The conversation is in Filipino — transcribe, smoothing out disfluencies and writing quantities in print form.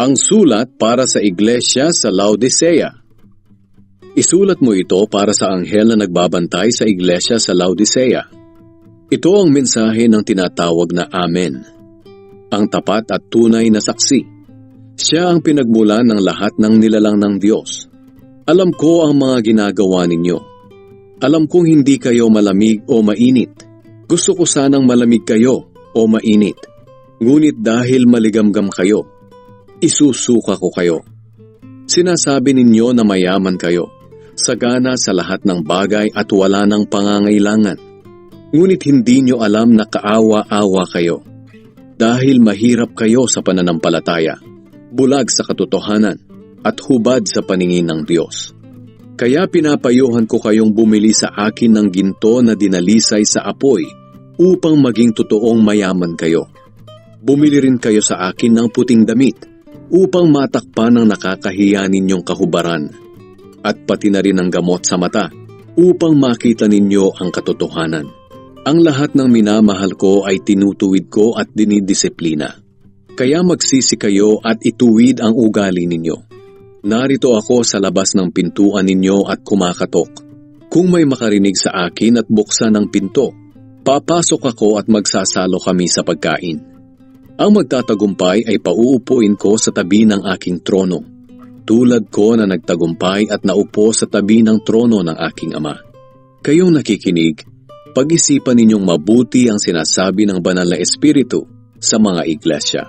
Ang sulat para sa iglesia sa Laodicea. Isulat mo ito para sa anghel na nagbabantay sa iglesia sa Laodicea. Ito ang mensahe ng tinatawag na Amen, ang tapat at tunay na saksi. Siya ang pinagmulan ng lahat ng nilalang ng Diyos. Alam ko ang mga ginagawa ninyo. Alam kong hindi kayo malamig o mainit. Gusto ko sanang malamig kayo o mainit. Ngunit dahil maligamgam kayo, isusuka ko kayo. Sinasabi ninyo na mayaman kayo, sagana sa lahat ng bagay at wala ng pangangailangan. Ngunit hindi nyo alam na kaawa-awa kayo. Dahil mahirap kayo sa pananampalataya, bulag sa katotohanan, at hubad sa paningin ng Diyos. Kaya pinapayuhan ko kayong bumili sa akin ng ginto na dinalisay sa apoy upang maging totoong mayaman kayo. Bumili rin kayo sa akin ng puting damit upang matakpan ang nakakahiya ninyong kahubaran, at pati na rin ang gamot sa mata upang makita ninyo ang katotohanan. Ang lahat ng minamahal ko ay tinutuwid ko at dinidisiplina. Kaya magsisi kayo at ituwid ang ugali ninyo. Narito ako sa labas ng pintuan ninyo at kumakatok. Kung may makarinig sa akin at buksan ang pinto, papasok ako at magsasalo kami sa pagkain. Ang magtatagumpay ay pauupuin ko sa tabi ng aking trono, tulad ko na nagtagumpay at naupo sa tabi ng trono ng aking Ama. Kayong nakikinig, pag-isipan ninyong mabuti ang sinasabi ng Banal na Espiritu sa mga iglesia.